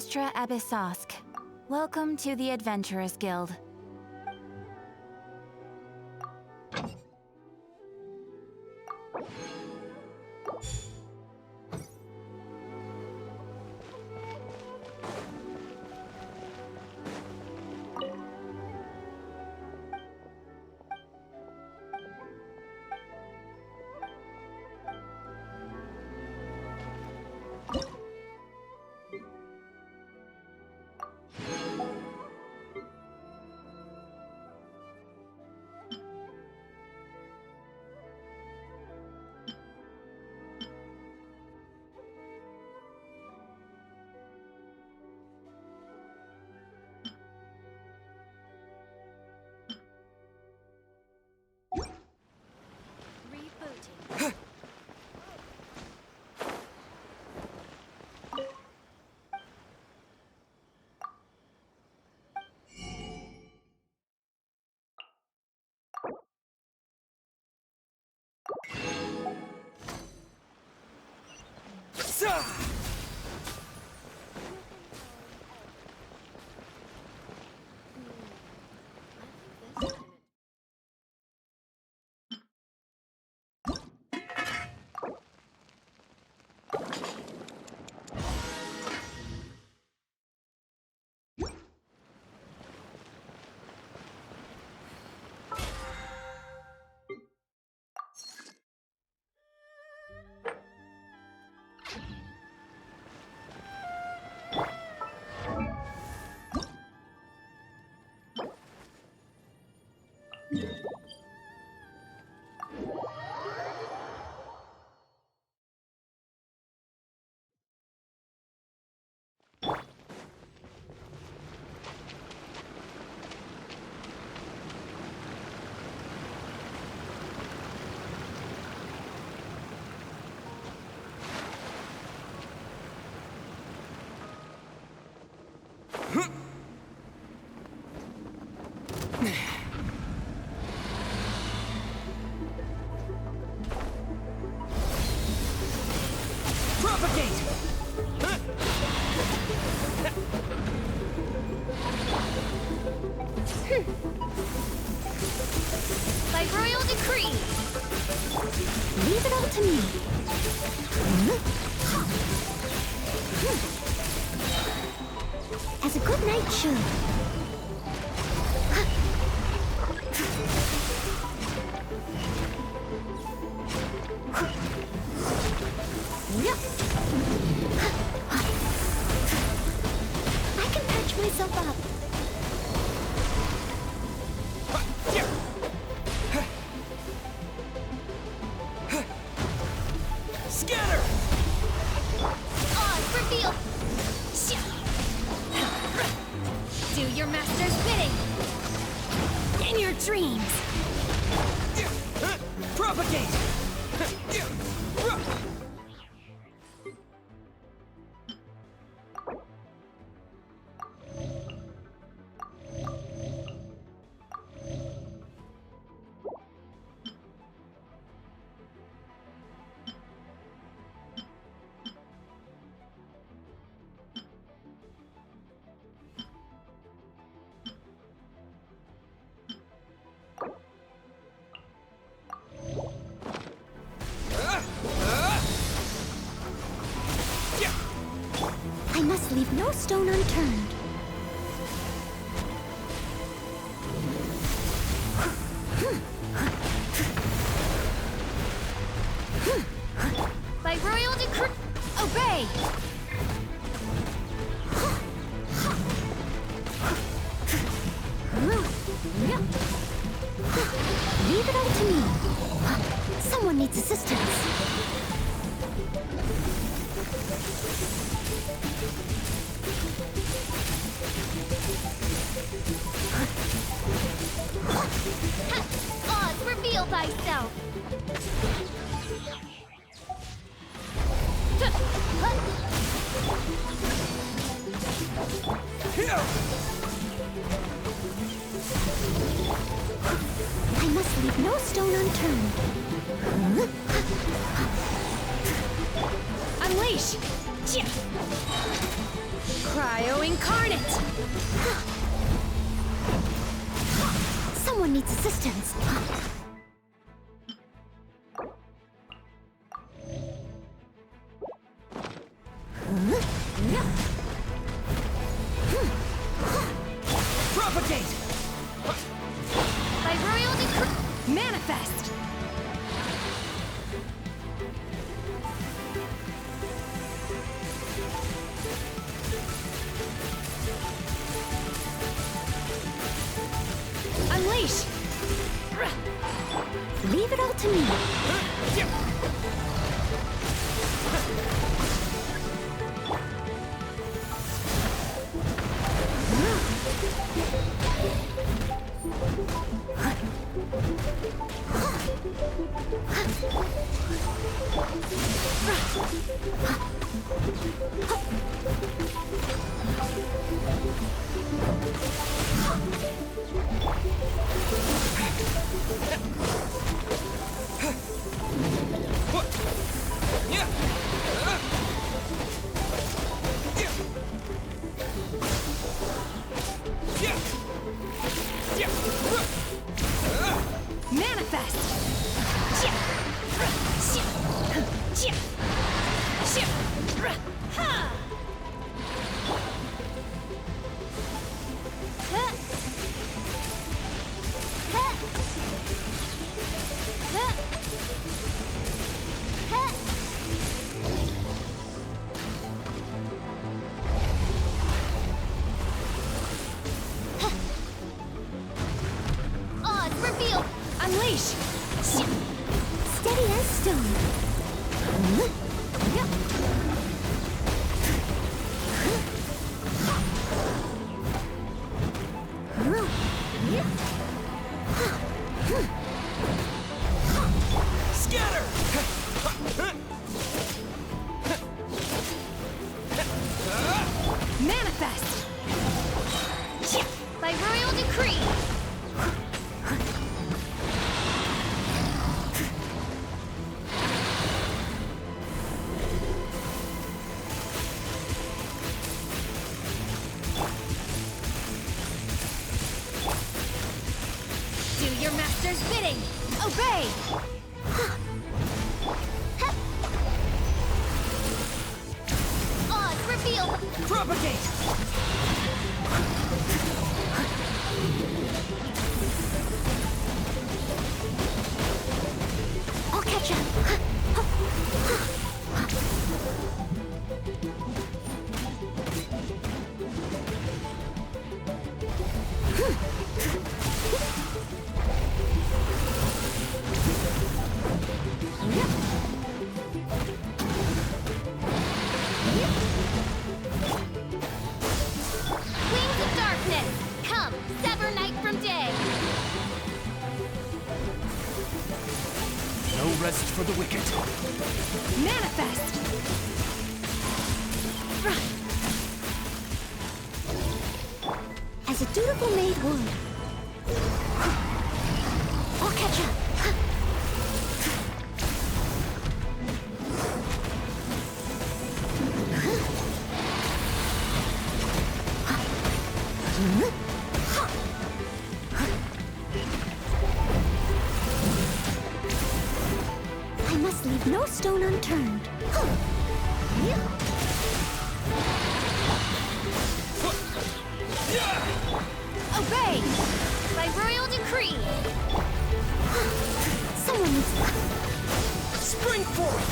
Astra Abyssosk. Welcome to the Adventurers Guild. By royal decree! Leave it all to me. As a good knight should. I can patch myself up. Scatter! Oz, reveal! Do your master's bidding! In your dreams! Propagate! I must leave no stone unturned. By royal decree, obey! Leave it all to me. Someone needs assistance. Oz, reveal thyself! I must leave no stone unturned. Unleash! Cryo incarnate! Someone needs assistance. Propagate! By royal decree, Manifest! unleash! Leave it all to me. Odds revealed! Unleash! Steady as stone. Scatter! Manifest! By royal decree! Do your master's bidding! Obey! Odds revealed! Propagate! I'll catch up. Wings of darkness! Come, sever night from day! No rest for the wicked. Manifest! As a dutiful maid would. I'll catch up. I must leave no stone unturned. Obey! By royal decree! Someone needs... Spring forth!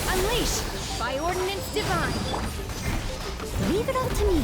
Unleash! By ordinance divine! Leave it all to me.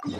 It's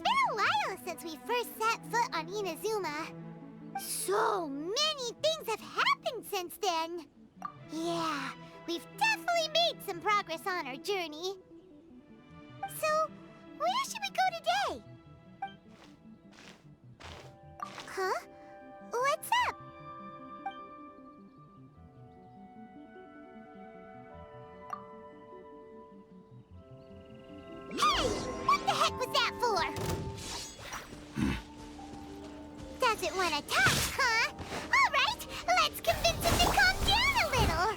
been a while since we first set foot on Inazuma. So many things have happened since then. Yeah, we've definitely made some progress on our journey. So, where should we go today? Huh? What's up? Hey! What the heck was that for? Doesn't want to talk, huh? All right, let's convince him to calm down a little.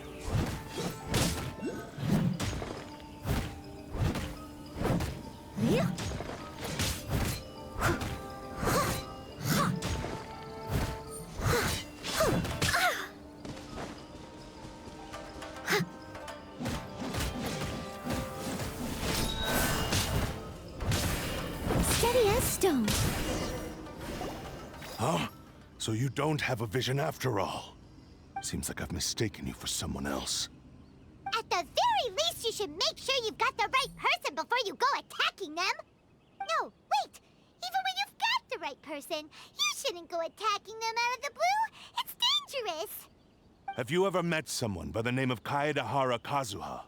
Steady as stone. Huh? So you don't have a vision after all? Seems like I've mistaken you for someone else. At the very least, you should make sure you've got the right person before you go attacking them. No, wait. Even when you've got the right person, you shouldn't go attacking them out of the blue. It's dangerous. Have you ever met someone by the name of Kaedahara Kazuha?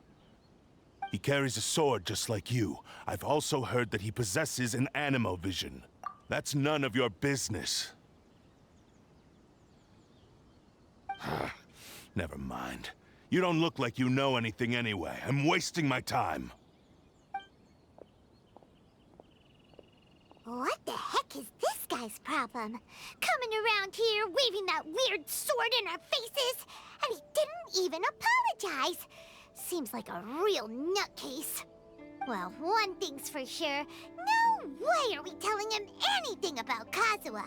He carries a sword just like you. I've also heard that he possesses an animo vision. That's none of your business. Never mind. You don't look like you know anything anyway. I'm wasting my time. What the heck is this guy's problem? Coming around here, waving that weird sword in our faces, and he didn't even apologize. Seems like a real nutcase. Well, one thing's for sure. No way are we telling him anything about Kazuha.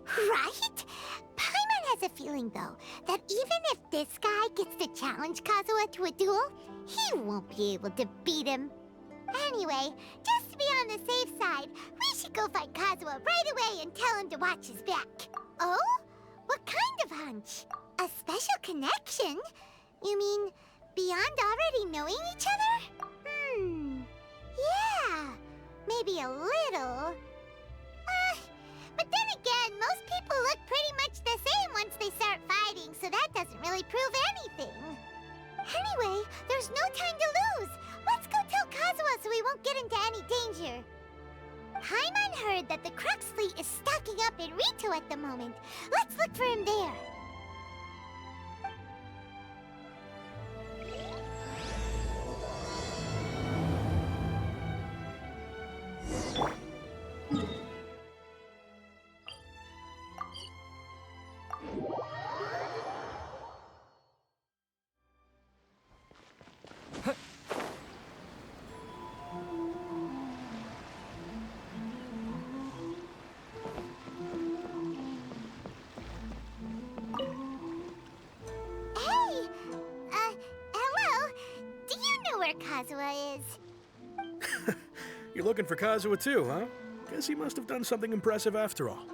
Right? Paimon has a feeling, though, that even if this guy gets to challenge Kazuha to a duel, he won't be able to beat him. Anyway, just to be on the safe side, we should go find Kazuha right away and tell him to watch his back. Oh? What kind of hunch? A special connection? You mean beyond already knowing each other? Yeah, maybe a little. But then again, most people look pretty much the same once they start fighting, so that doesn't really prove anything. Anyway, there's no time to lose. Let's go tell Kazuha so we won't get into any danger. Paimon heard that the Crux fleet is stocking up in Rito at the moment. Let's look for him there. Kazuha is. You're looking for Kazuha too, huh? Guess he must have done something impressive after all.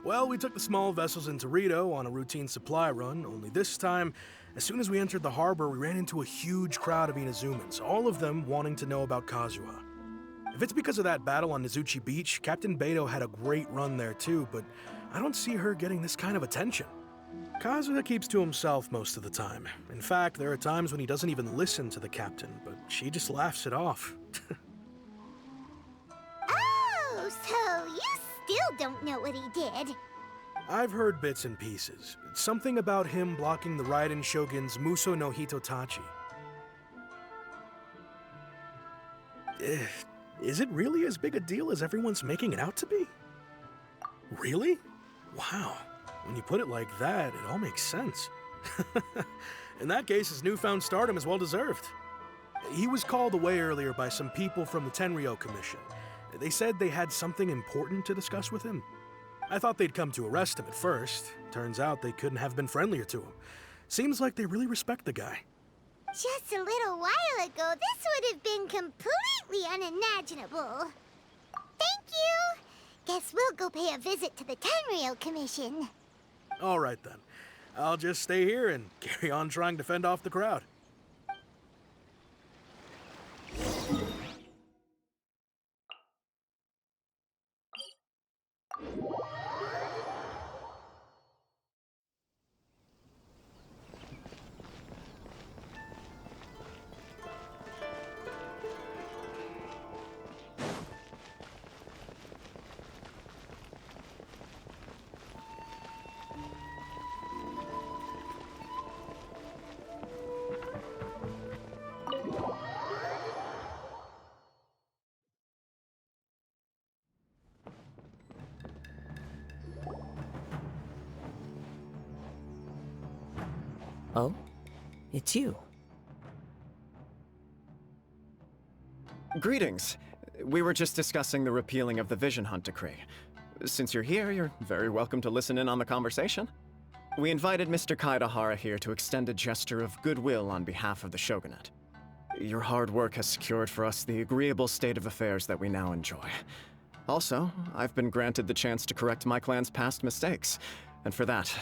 Well, we took the small vessels into Rito on a routine supply run, only this time, as soon as we entered the harbor, we ran into a huge crowd of Inazumans, all of them wanting to know about Kazuha. If it's because of that battle on Nizuchi Beach, Captain Beto had a great run there too, but I don't see her getting this kind of attention. Kazuha keeps to himself most of the time. In fact, there are times when he doesn't even listen to the captain, but she just laughs it off. Oh, so you still don't know what he did? I've heard bits and pieces. It's something about him blocking the Raiden Shogun's Muso no Hitotachi. Is it really as big a deal as everyone's making it out to be? Really? Wow. When you put it like that, it all makes sense. In that case, his newfound stardom is well deserved. He was called away earlier by some people from the Tenryou Commission. They said they had something important to discuss with him. I thought they'd come to arrest him at first. Turns out they couldn't have been friendlier to him. Seems like they really respect the guy. Just a little while ago, this would have been completely unimaginable. Thank you! Guess we'll go pay a visit to the Tenryou Commission. All right then. I'll just stay here and carry on trying to fend off the crowd. Oh? It's you. Greetings. We were just discussing the repealing of the Vision Hunt Decree. Since you're here, you're very welcome to listen in on the conversation. We invited Mr. Kaidahara here to extend a gesture of goodwill on behalf of the Shogunate. Your hard work has secured for us the agreeable state of affairs that we now enjoy. Also, I've been granted the chance to correct my clan's past mistakes, and for that,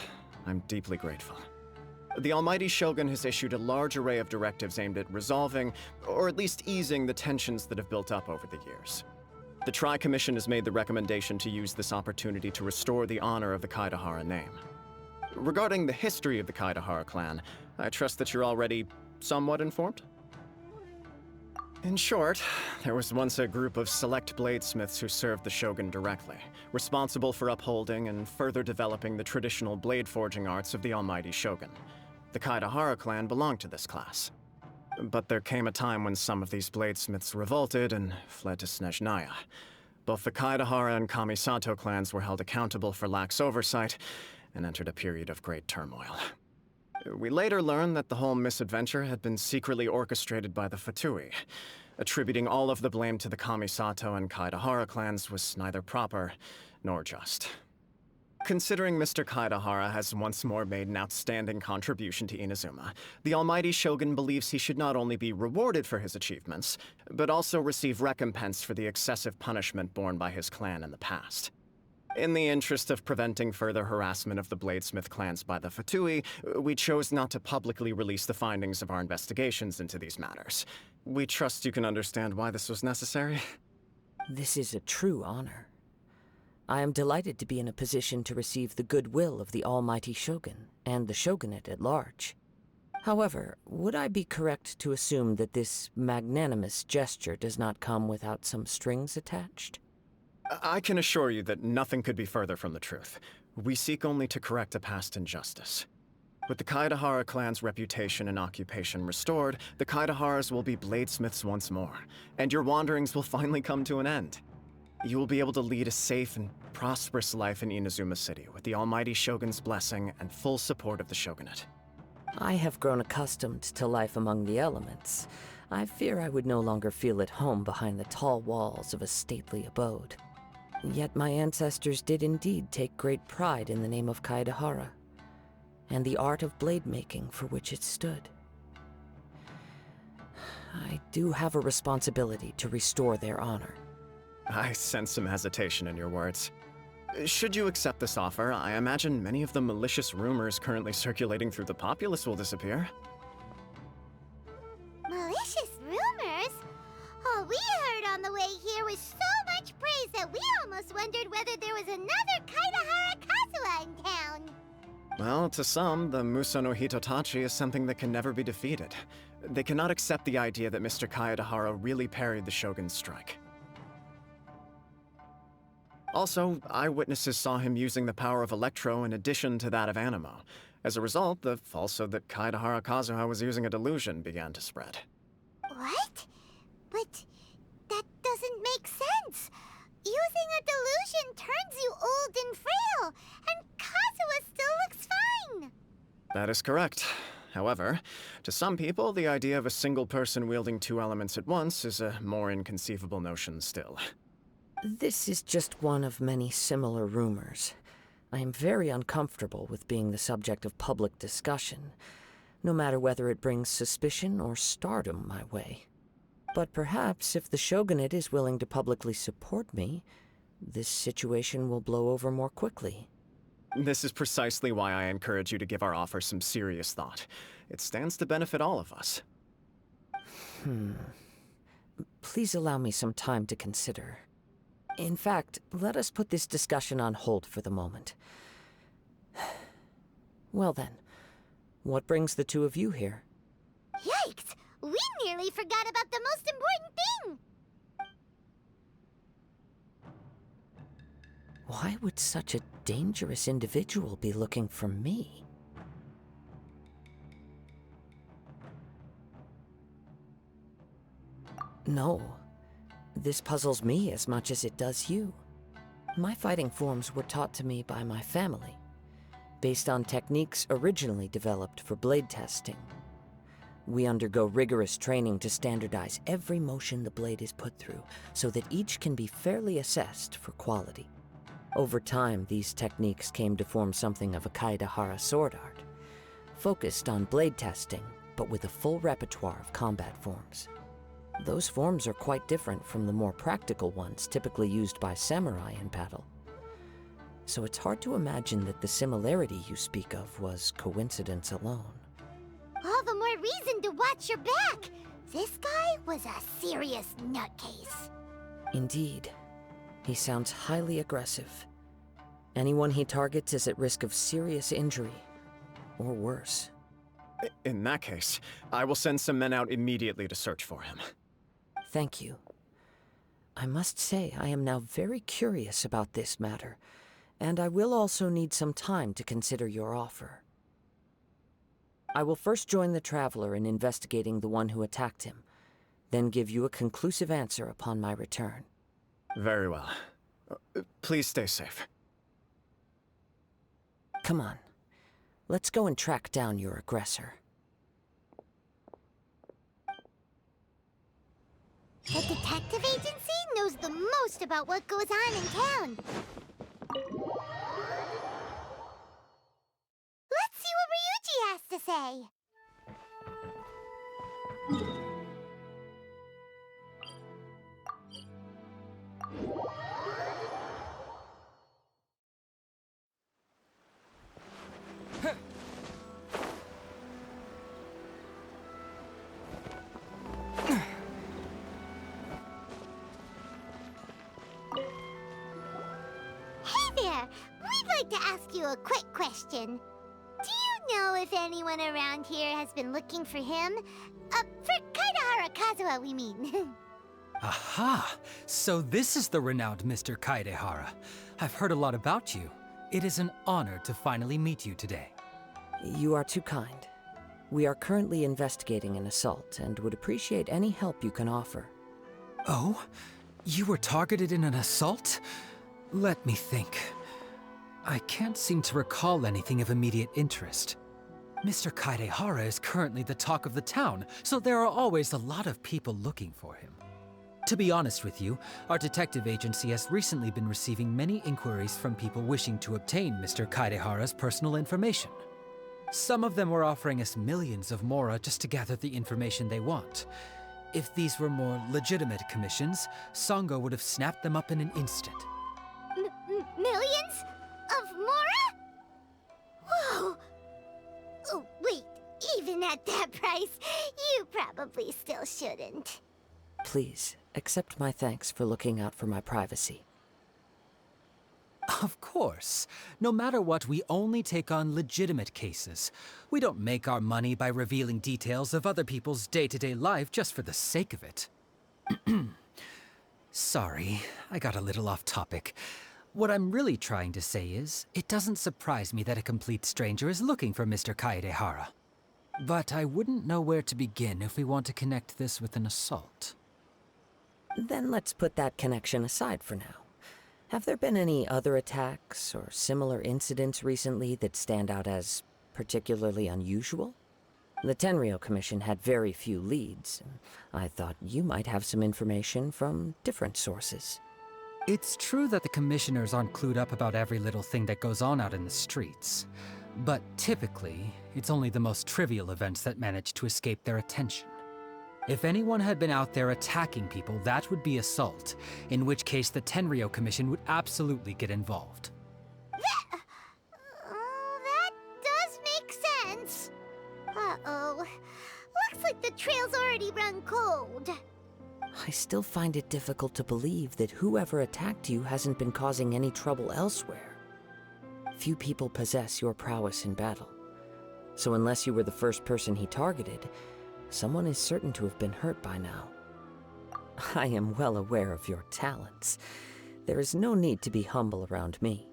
I'm deeply grateful. The Almighty Shogun has issued a large array of directives aimed at resolving, or at least easing, the tensions that have built up over the years. The Tri-Commission has made the recommendation to use this opportunity to restore the honor of the Kaidahara name. Regarding the history of the Kaidahara clan, I trust that you're already somewhat informed? In short, there was once a group of select bladesmiths who served the Shogun directly, responsible for upholding and further developing the traditional blade forging arts of the Almighty Shogun. The Kaidahara clan belonged to this class. But there came a time when some of these bladesmiths revolted and fled to Snezhnaya. Both the Kaidahara and Kamisato clans were held accountable for lax oversight and entered a period of great turmoil. We later learned that the whole misadventure had been secretly orchestrated by the Fatui. Attributing all of the blame to the Kamisato and Kaidahara clans was neither proper nor just. Considering Mr. Kaidahara has once more made an outstanding contribution to Inazuma, the Almighty Shogun believes he should not only be rewarded for his achievements, but also receive recompense for the excessive punishment borne by his clan in the past. In the interest of preventing further harassment of the Bladesmith clans by the Fatui, we chose not to publicly release the findings of our investigations into these matters. We trust you can understand why this was necessary. This is a true honor. I am delighted to be in a position to receive the goodwill of the Almighty Shogun and the Shogunate at large. However, would I be correct to assume that this magnanimous gesture does not come without some strings attached? I can assure you that nothing could be further from the truth. We seek only to correct a past injustice. With the Kaidahara clan's reputation and occupation restored, the Kaidaharas will be bladesmiths once more, and your wanderings will finally come to an end. You will be able to lead a safe and prosperous life in Inazuma City with the Almighty Shogun's blessing and full support of the Shogunate. I have grown accustomed to life among the elements. I fear I would no longer feel at home behind the tall walls of a stately abode. Yet my ancestors did indeed take great pride in the name of Kaidahara, and the art of blade making for which it stood. I do have a responsibility to restore their honor. I sense some hesitation in your words. Should you accept this offer, I imagine many of the malicious rumors currently circulating through the populace will disappear. Malicious rumors? All we heard on the way here was so much praise that we almost wondered whether there was another Kaidahara Kazuha in town. Well, to some, the Muso no Hitotachi is something that can never be defeated. They cannot accept the idea that Mr. Kaedahara really parried the Shogun's strike. Also, eyewitnesses saw him using the power of Electro in addition to that of Animo. As a result, the falsehood that Kaedahara Kazuha was using a delusion began to spread. What? But that doesn't doesn't make sense. Using a delusion turns you old and frail, and Kazuha still looks fine. That is correct. However, to some people, the idea of a single person wielding two elements at once is a more inconceivable notion still. This is just one of many similar rumors. I am very uncomfortable with being the subject of public discussion, no matter whether it brings suspicion or stardom my way. But perhaps if the Shogunate is willing to publicly support me, this situation will blow over more quickly. This is precisely why I encourage you to give our offer some serious thought. It stands to benefit all of us. Please allow me some time to consider. In fact, let us put this discussion on hold for the moment. Well then, what brings the two of you here? Yikes! We nearly forgot about the most important thing! Why would such a dangerous individual be looking for me? No. This puzzles me as much as it does you. My fighting forms were taught to me by my family, based on techniques originally developed for blade testing. We undergo rigorous training to standardize every motion the blade is put through, so that each can be fairly assessed for quality. Over time, these techniques came to form something of a Kaedahara sword art, focused on blade testing, but with a full repertoire of combat forms. Those forms are quite different from the more practical ones typically used by samurai in battle. So it's hard to imagine that the similarity you speak of was coincidence alone. All the more reason to watch your back! This guy was a serious nutcase. Indeed. He sounds highly aggressive. Anyone he targets is at risk of serious injury, or worse. In that case, I will send some men out immediately to search for him. Thank you. I must say I am now very curious about this matter, and I will also need some time to consider your offer. I will first join the Traveler in investigating the one who attacked him, then give you a conclusive answer upon my return. Very well. Please stay safe. Come on. Let's go and track down your aggressor. The detective agency knows the most about what goes on in town. Let's see what Ryuji has to say. We'd like to ask you a quick question. Do you know if anyone around here has been looking for him? For Kaedahara Kazuha, we mean. Aha! So this is the renowned Mr. Kaedehara. I've heard a lot about you. It is an honor to finally meet you today. You are too kind. We are currently investigating an assault and would appreciate any help you can offer. Oh? You were targeted in an assault? Let me think. I can't seem to recall anything of immediate interest. Mr. Kaedehara is currently the talk of the town, so there are always a lot of people looking for him. To be honest with you, our detective agency has recently been receiving many inquiries from people wishing to obtain Mr. Kaedehara's personal information. Some of them were offering us millions of mora just to gather the information they want. If these were more legitimate commissions, Sango would have snapped them up in an instant. Millions? Of mora? Whoa! Oh, wait, even at that price, you probably still shouldn't. Please, accept my thanks for looking out for my privacy. Of course. No matter what, we only take on legitimate cases. We don't make our money by revealing details of other people's day-to-day life just for the sake of it. Sorry, I got a little off topic. What I'm really trying to say is, it doesn't surprise me that a complete stranger is looking for Mr. Kaedehara. But I wouldn't know where to begin if we want to connect this with an assault. Then let's put that connection aside for now. Have there been any other attacks or similar incidents recently that stand out as particularly unusual? The Tenryou Commission had very few leads. I thought you might have some information from different sources. It's true that the commissioners aren't clued up about every little thing that goes on out in the streets. But typically, it's only the most trivial events that manage to escape their attention. If anyone had been out there attacking people, that would be assault, in which case the Tenryou Commission would absolutely get involved. That does make sense. Uh-oh. Looks like the trail's already run cold. I still find it difficult to believe that whoever attacked you hasn't been causing any trouble elsewhere. Few people possess your prowess in battle. So unless you were the first person he targeted, someone is certain to have been hurt by now. I am well aware of your talents. There is no need to be humble around me.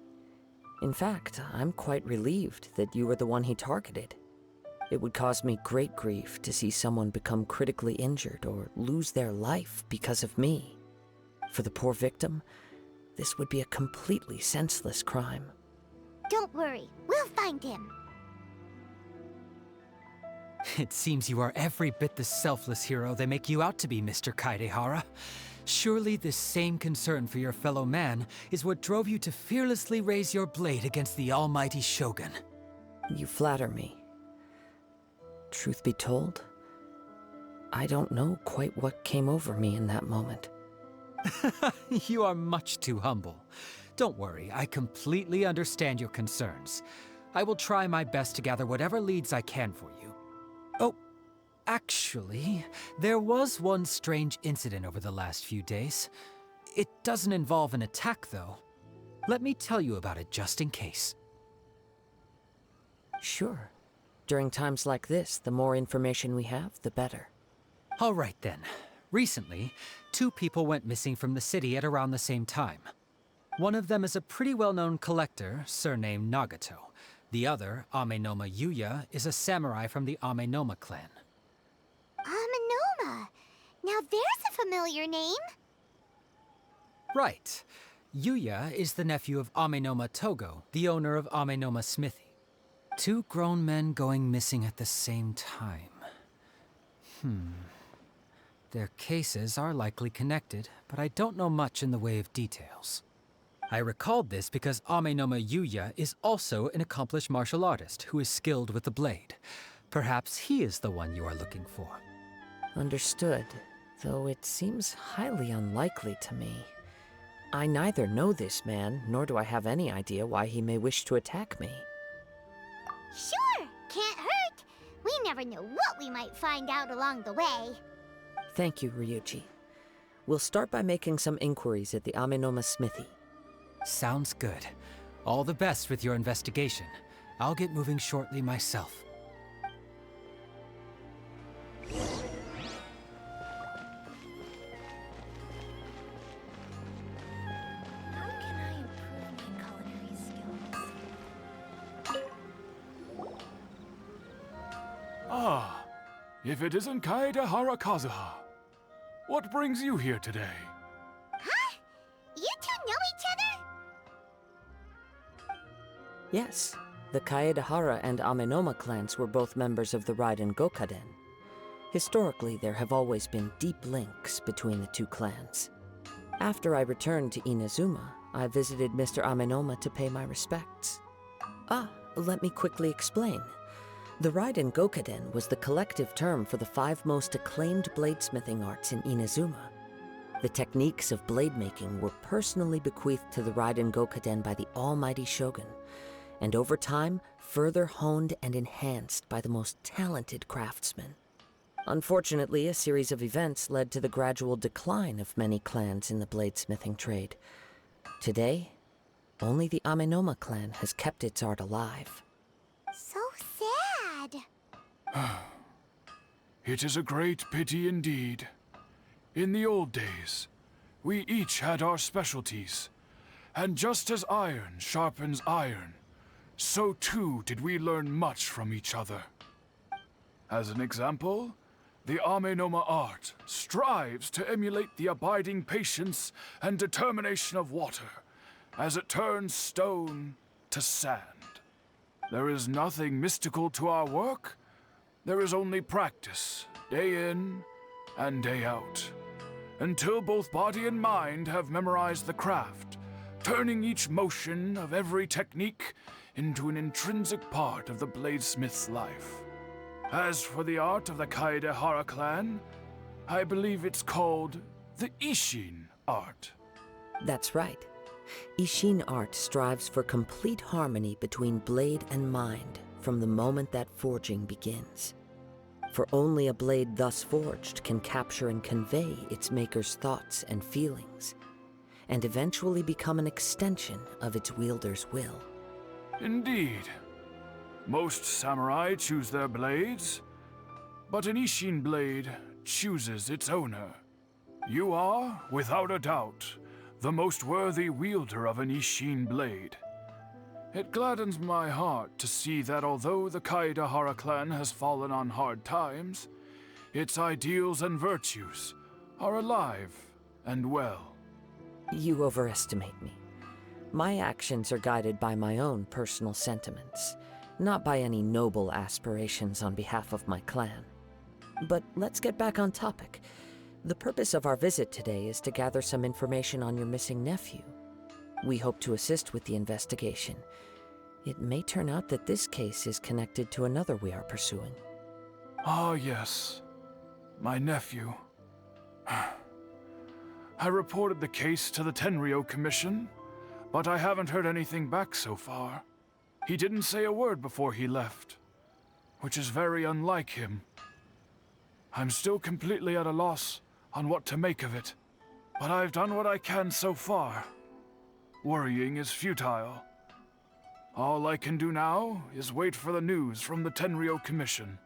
In fact, I'm quite relieved that you were the one he targeted. It would cause me great grief to see someone become critically injured or lose their life because of me. For the poor victim, this would be a completely senseless crime. Don't worry, we'll find him. It seems you are every bit the selfless hero they make you out to be, Mr. Kaedehara. Surely this same concern for your fellow man is what drove you to fearlessly raise your blade against the almighty Shogun. You flatter me. Truth be told, I don't know quite what came over me in that moment. You are much too humble. Don't worry, I completely understand your concerns. I will try my best to gather whatever leads I can for you. Oh, actually, there was one strange incident over the last few days. It doesn't involve an attack, though. Let me tell you about it just in case. Sure. During times like this, the more information we have, the better. All right then. Recently, 2 people went missing from the city at around the same time. One of them is a pretty well-known collector, surnamed Nagato. The other, Amenoma Yuya, is a samurai from the Amenoma clan. Amenoma! Now there's a familiar name. Right. Yuya is the nephew of Amenoma Togo, the owner of Amenoma Smithy. 2 grown men going missing at the same time. Their cases are likely connected, but I don't know much in the way of details. I recalled this because Amenoma Yuya is also an accomplished martial artist who is skilled with the blade. Perhaps he is the one you are looking for. Understood, though it seems highly unlikely to me. I neither know this man, nor do I have any idea why he may wish to attack me. Sure, can't hurt. We never know what we might find out along the way. Thank you, Ryuji. We'll start by making some inquiries at the Amenoma Smithy. Sounds good. All the best with your investigation. I'll get moving shortly myself. How can I improve my culinary skills? Ah, if it isn't Kaedehara Kazuha. What brings you here today? Huh? You 2 know each other? Yes, the Kaedehara and Amenoma clans were both members of the Raiden Gokaden. Historically, there have always been deep links between the 2 clans. After I returned to Inazuma, I visited Mr. Amenoma to pay my respects. Let me quickly explain. The Raiden Gokaden was the collective term for the 5 most acclaimed bladesmithing arts in Inazuma. The techniques of blade making were personally bequeathed to the Raiden Gokaden by the almighty Shogun, and over time, further honed and enhanced by the most talented craftsmen. Unfortunately, a series of events led to the gradual decline of many clans in the bladesmithing trade. Today, only the Amenoma clan has kept its art alive. So sad. It is a great pity indeed. In the old days, we each had our specialties. And just as iron sharpens iron, so too did we learn much from each other. As an example, the Amenoma art strives to emulate the abiding patience and determination of water as it turns stone to sand. There is nothing mystical to our work. There is only practice, day in and day out, until both body and mind have memorized the craft, turning each motion of every technique into an intrinsic part of the bladesmith's life. As for the art of the Kaedehara clan, I believe it's called the Ishin art. That's right. Ishin art strives for complete harmony between blade and mind from the moment that forging begins. For only a blade thus forged can capture and convey its maker's thoughts and feelings, and eventually become an extension of its wielder's will. Indeed. Most samurai choose their blades, but an Ishin blade chooses its owner. You are, without a doubt, the most worthy wielder of an Ishin blade. It gladdens my heart to see that although the Kaedehara clan has fallen on hard times, its ideals and virtues are alive and well. You overestimate me. My actions are guided by my own personal sentiments, not by any noble aspirations on behalf of my clan. But let's get back on topic. The purpose of our visit today is to gather some information on your missing nephew. We hope to assist with the investigation. It may turn out that this case is connected to another we are pursuing. Ah, yes. My nephew. I reported the case to the Tenryo Commission, but I haven't heard anything back so far. He didn't say a word before he left, which is very unlike him. I'm still completely at a loss on what to make of it, but I've done what I can so far. Worrying is futile. All I can do now is wait for the news from the Tenryo Commission.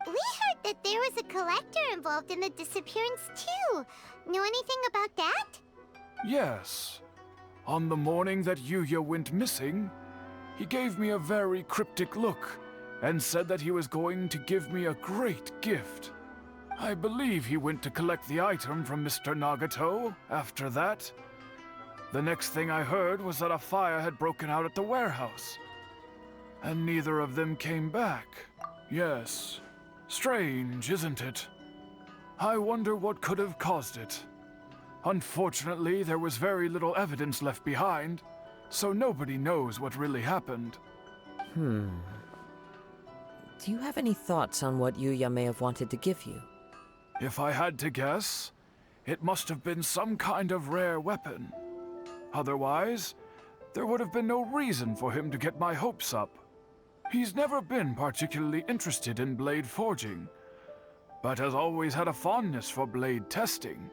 We heard that there was a collector involved in the disappearance too. Know anything about that? Yes. On the morning that Yuya went missing, he gave me a very cryptic look and said that he was going to give me a great gift. I believe he went to collect the item from Mr. Nagato after that. The next thing I heard was that a fire had broken out at the warehouse. And neither of them came back. Yes. Strange, isn't it? I wonder what could have caused it. Unfortunately, there was very little evidence left behind, so nobody knows what really happened. Do you have any thoughts on what Yuya may have wanted to give you? If I had to guess, it must have been some kind of rare weapon. Otherwise, there would have been no reason for him to get my hopes up. He's never been particularly interested in blade forging, but has always had a fondness for blade testing,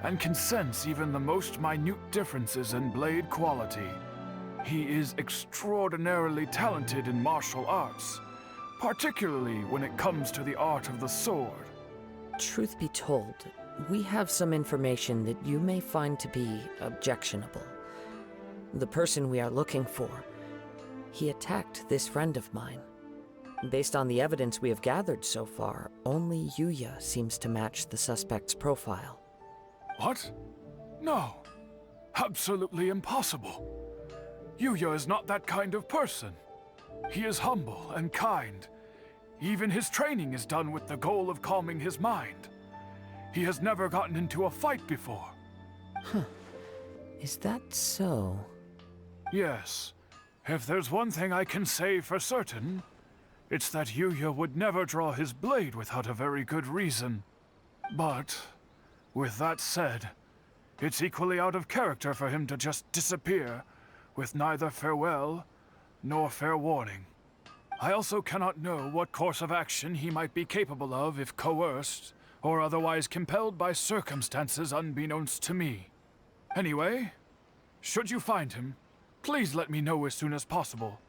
and can sense even the most minute differences in blade quality. He is extraordinarily talented in martial arts, particularly when it comes to the art of the sword. Truth be told, we have some information that you may find to be objectionable. The person we are looking for, he attacked this friend of mine. Based on the evidence we have gathered so far, only Yuya seems to match the suspect's profile. What? No. Absolutely impossible. Yuya is not that kind of person. He is humble and kind. Even his training is done with the goal of calming his mind. He has never gotten into a fight before. Is that so? Yes. If there's one thing I can say for certain, it's that Yuya would never draw his blade without a very good reason. But, with that said, it's equally out of character for him to just disappear, with neither farewell nor fair warning. I also cannot know what course of action he might be capable of if coerced, or otherwise compelled by circumstances unbeknownst to me. Anyway, should you find him, please let me know as soon as possible.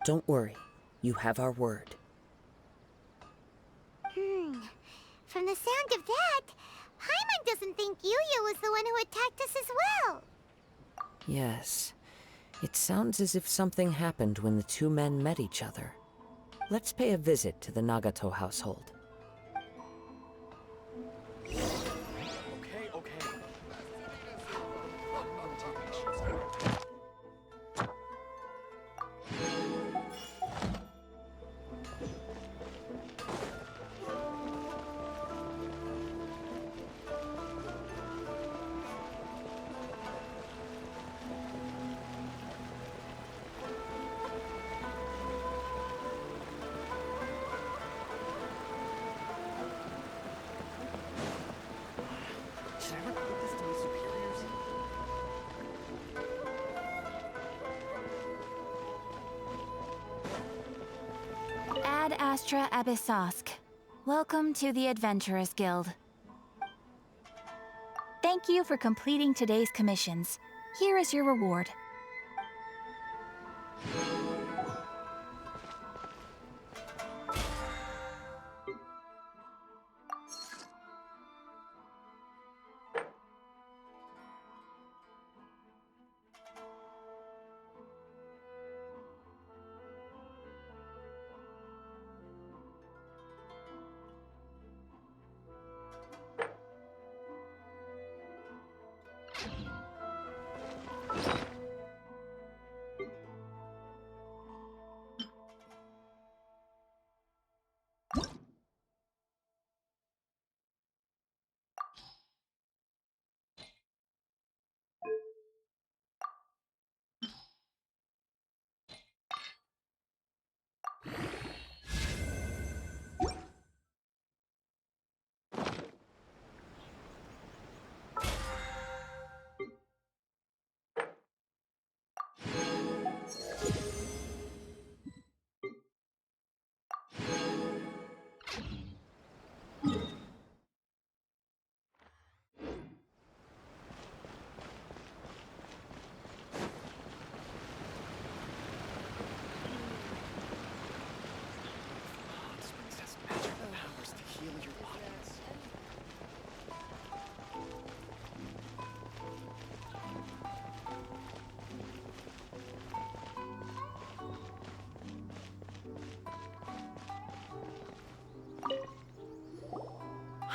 Don't worry. You have our word. From the sound of that, Paimon doesn't think Yuya was the one who attacked us as well. Yes. It sounds as if something happened when the two men met each other. Let's pay a visit to the Nagato household. Astra Abyssosk. Welcome to the Adventurers Guild. Thank you for completing today's commissions. Here is your reward.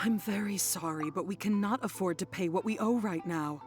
I'm very sorry, but we cannot afford to pay what we owe right now.